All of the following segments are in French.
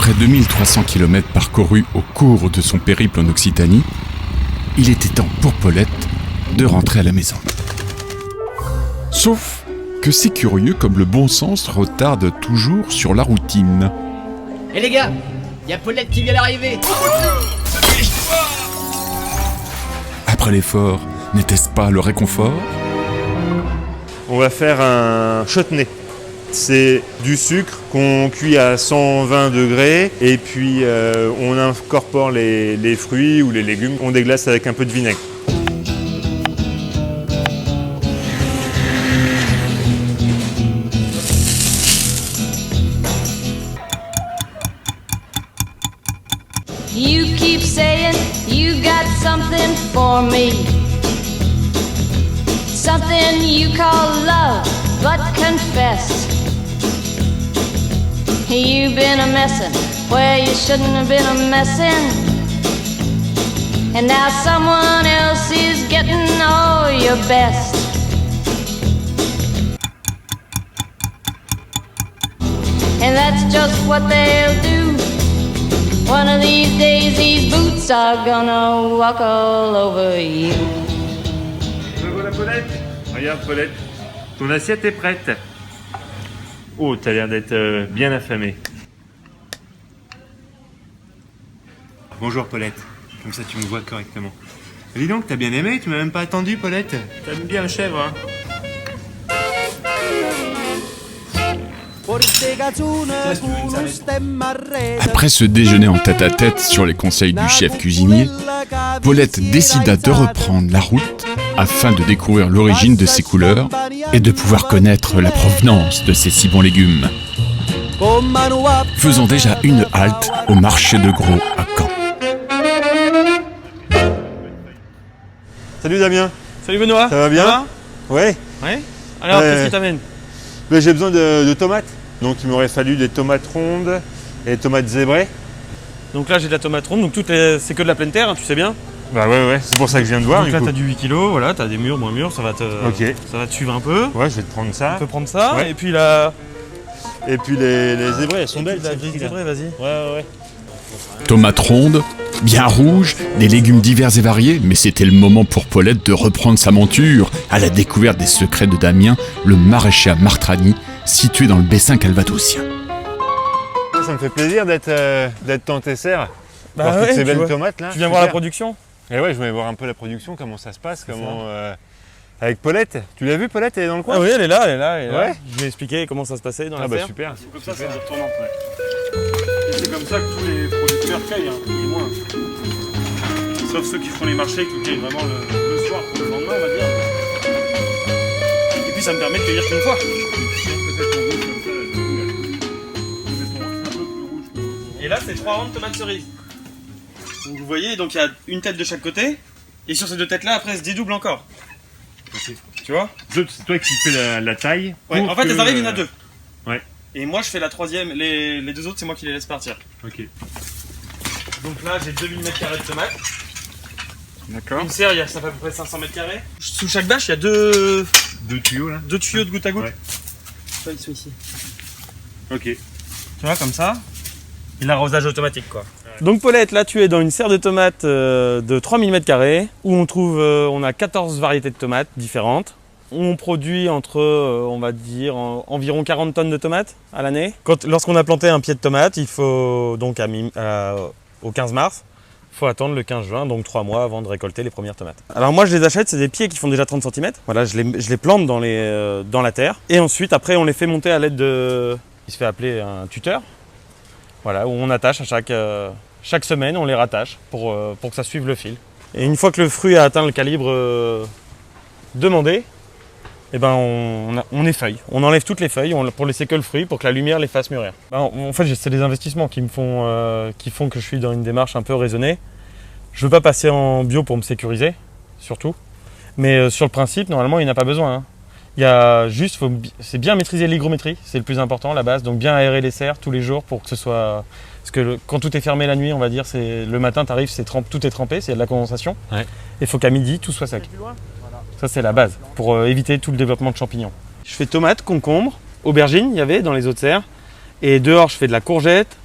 Après 2300 km parcourus au cours de son périple en Occitanie, il était temps pour Paulette de rentrer à la maison. Sauf que c'est curieux comme le bon sens retarde toujours sur la routine. Hé les gars, y a Paulette qui vient d'arriver. Après l'effort, n'était-ce pas le réconfort ? On va faire un chutney. C'est du sucre qu'on cuit à 120 degrés et puis on incorpore les fruits ou les légumes. On déglace avec un peu de vinaigre. You keep saying you got something for me. Something you call love, but confess. You've been a messin' where you shouldn't have been a messin'. And now someone else is getting all your best. And that's just what they'll do. One of these days these boots are gonna walk all over you. Voilà Paulette. Regarde Paulette, ton assiette est prête. Oh, t'as l'air d'être bien affamée. Bonjour Paulette, comme ça tu me vois correctement. Dis donc, t'as bien aimé, tu m'as même pas attendu Paulette. T'aimes bien le chèvre, hein? Après ce déjeuner en tête-à-tête sur les conseils du chef cuisinier, Paulette décida de reprendre la route afin de découvrir l'origine de ses couleurs et de pouvoir connaître la provenance de ces si bons légumes. Faisons déjà une halte au marché de Gros à Caen. Salut Damien. Salut Benoît. Ça va bien? Ça va? Ouais. Ouais. Alors, qu'est-ce qui t'amène? Ben, j'ai besoin de tomates. Donc il m'aurait fallu des tomates rondes et des tomates zébrées. Donc là, j'ai de la tomate ronde, donc c'est que de la pleine terre, hein, tu sais bien. Bah ouais, c'est pour ça que je viens de voir. Donc là, t'as du 8 kg, voilà, t'as des mûrs, moins mûrs, ça va te suivre un peu. Ouais, je vais te prendre ça. Tu peux prendre ça, Ouais. et puis là... Et puis les zébrées, elles sont belles. La grille zébrée, vas-y. Ouais. Tomates rondes, bien rouges, des légumes divers et variés, mais c'était le moment pour Paulette de reprendre sa monture à la découverte des secrets de Damien, le maraîcher à Martragny, situé dans le Bessin calvatosien. Ça me fait plaisir d'être dans tes serres. Bah voir ouais, toutes ces tu belles vois. tomates là. Tu viens voir la production? Et ouais, je vais voir un peu la production, comment ça se passe, avec Paulette. Tu l'as vu Paulette, elle est dans le coin? Ah oui, elle est là. Ouais. Je vais expliquer comment ça se passait dans la bah serre. super. Comme ça, c'est retournant. Et c'est comme ça que tous les producteurs cueillent, hein, plus ou moins. Sauf ceux qui font les marchés, qui cueillent vraiment le soir pour le lendemain, on va dire. Et puis ça me permet de cueillir qu'une fois. Et là, c'est 3 rangs de tomates cerises. Donc vous voyez, donc il y a une tête de chaque côté. Et sur ces deux têtes-là, après, elles se dédoublent encore. Okay. Tu vois? C'est toi qui fais la taille. Ouais, en fait, elles arrivent, il y en a deux. Ouais. Et moi, je fais la troisième. Les deux autres, c'est moi qui les laisse partir. Ok. Donc là, j'ai 2000 m² de tomates. D'accord. Une serre, ça fait à peu près 500 m². Sous chaque bâche, il y a deux tuyaux là. Deux tuyaux de goutte à goutte. Ouais. Ils sont ici. Ok. Tu vois, comme ça. Et l'arrosage automatique, quoi. Donc Paulette, là tu es dans une serre de tomates de 3000 m² où on a 14 variétés de tomates différentes. On produit entre, on va dire, environ 40 tonnes de tomates à l'année. Lorsqu'on a planté un pied de tomate, il faut donc au 15 mars, il faut attendre le 15 juin, donc 3 mois avant de récolter les premières tomates. Alors moi je les achète, c'est des pieds qui font déjà 30 cm. Voilà, je les plante dans la terre. Et ensuite, après, on les fait monter à l'aide il se fait appeler un tuteur. Voilà, où on attache à chaque semaine, on les rattache pour que ça suive le fil. Et une fois que le fruit a atteint le calibre demandé, eh ben on effeuille. On enlève toutes les feuilles pour laisser que le fruit, pour que la lumière les fasse mûrir. En fait, c'est des investissements qui font que je suis dans une démarche un peu raisonnée. Je ne veux pas passer en bio pour me sécuriser, surtout. Mais sur le principe, normalement, il n'y en a pas besoin, hein. Il y a juste, c'est bien maîtriser l'hygrométrie, c'est le plus important, la base. Donc bien aérer les serres tous les jours pour que ce soit... Parce que quand tout est fermé la nuit, on va dire, le matin, tu arrives, tout est trempé, c'est de la condensation. Ouais. Il faut qu'à midi, tout soit sec. Ça, c'est la base, pour éviter tout le développement de champignons. Je fais tomates, concombres, aubergines, il y avait dans les autres serres. Et dehors, je fais de la courgette,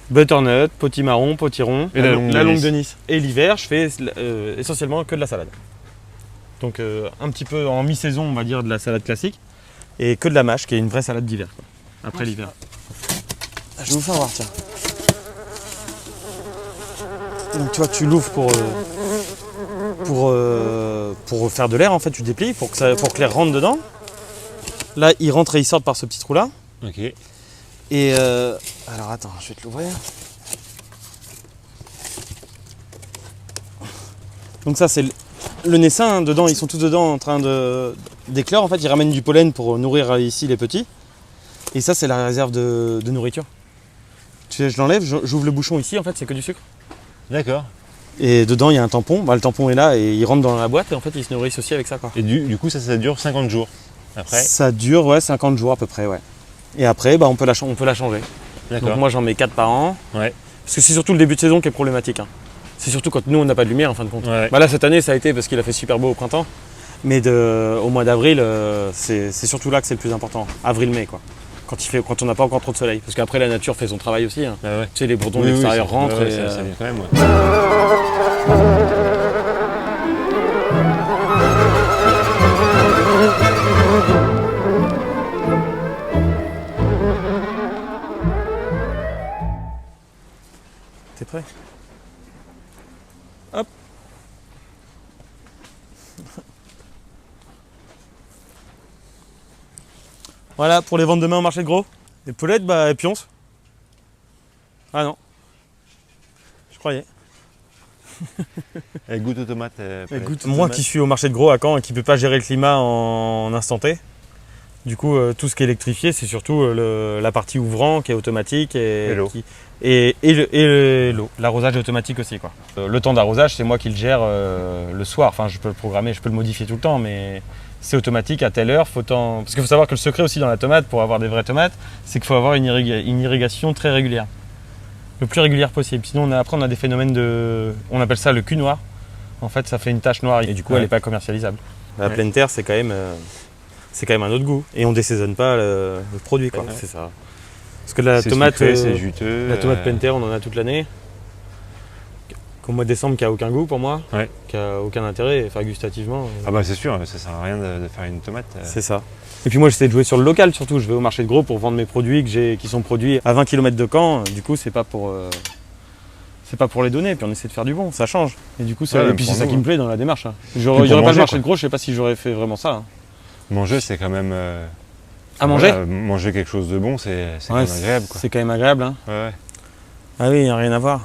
Butternut, potimarron, potiron, Et la longue de Nice. Et l'hiver, je fais essentiellement que de la salade. Donc un petit peu en mi-saison, on va dire, de la salade classique. Et que de la mâche, qui est une vraie salade d'hiver, quoi, après l'hiver. Je vais vous faire voir, tiens. Donc tu vois, tu l'ouvres pour faire de l'air, en fait, tu déplies pour que l'air rentre dedans. Là, il rentre et il sort par ce petit trou-là. Ok. Et alors attends, je vais te l'ouvrir. Donc ça, c'est le naissin, hein, dedans, ils sont tous dedans en train d'éclore. En fait, ils ramènent du pollen pour nourrir ici les petits. Et ça, c'est la réserve de nourriture. Tu sais, je l'enlève, j'ouvre le bouchon ici, en fait, c'est que du sucre. D'accord. Et dedans, il y a un tampon. Bah, le tampon est là et il rentre dans la boîte et en fait, ils se nourrissent aussi avec ça, quoi. Et du coup, ça dure 50 jours. Après. Ça dure 50 jours à peu près, ouais. Et après, bah, on peut la changer. D'accord. Donc moi, j'en mets 4 par an. Ouais. Parce que c'est surtout le début de saison qui est problématique, hein. C'est surtout quand nous, on n'a pas de lumière, en fin de compte. Ouais. Bah là, cette année, ça a été parce qu'il a fait super beau au printemps. Mais au mois d'avril, c'est surtout là que c'est le plus important. Avril-mai, quoi. Quand on n'a pas encore trop de soleil. Parce qu'après, la nature fait son travail aussi, hein. Ah ouais. Tu sais, les bourdons de l'extérieur rentrent. Ouais, et, ça vient quand même, ouais. T'es prêt? Hop. Voilà, pour les ventes demain au marché de gros. Les poulettes, bah, elles pioncent. Ah non. Je croyais. Elle goûte aux tomates. Moi qui suis au marché de gros à Caen et qui ne peut pas gérer le climat en instant T, du coup, tout ce qui est électrifié, c'est surtout la partie ouvrant qui est automatique et l'eau. L'eau. L'arrosage est automatique aussi, quoi. Le temps d'arrosage, c'est moi qui le gère le soir. Enfin, je peux le programmer, je peux le modifier tout le temps, mais c'est automatique à telle heure. Parce qu'il faut savoir que le secret aussi dans la tomate, pour avoir des vraies tomates, c'est qu'il faut avoir une irrigation très régulière. Le plus régulière possible. Sinon, après, on a des phénomènes on appelle ça le cul noir. En fait, ça fait une tache noire et du coup, elle n'est pas commercialisable. La pleine terre, c'est quand même un autre goût. Et on désaisonne pas le produit, quoi. Ouais. C'est ça. Parce que la tomate, sucré, c'est juteux. La tomate pleine terre, on en a toute l'année. Qu'au mois de décembre, qui a aucun goût pour moi, ouais. Qui a aucun intérêt, enfin gustativement. Ah bah c'est sûr, ça sert à rien de faire une tomate. C'est ça. Et puis moi, j'essaie de jouer sur le local surtout. Je vais au marché de gros pour vendre mes produits qui sont produits à 20 km de Caen. Du coup, c'est pas pour les donner. Puis on essaie de faire du bon, ça change. Et du coup, et puis c'est ça qui me plaît dans la démarche. Hein. Il n'y aurait pas le marché de gros, je sais pas si j'aurais fait vraiment ça. Hein. Manger, c'est quand même. À manger. Manger quelque chose de bon, c'est quand même agréable, quoi. C'est quand même agréable, hein. Ouais. Ah oui, il n'y a rien à voir.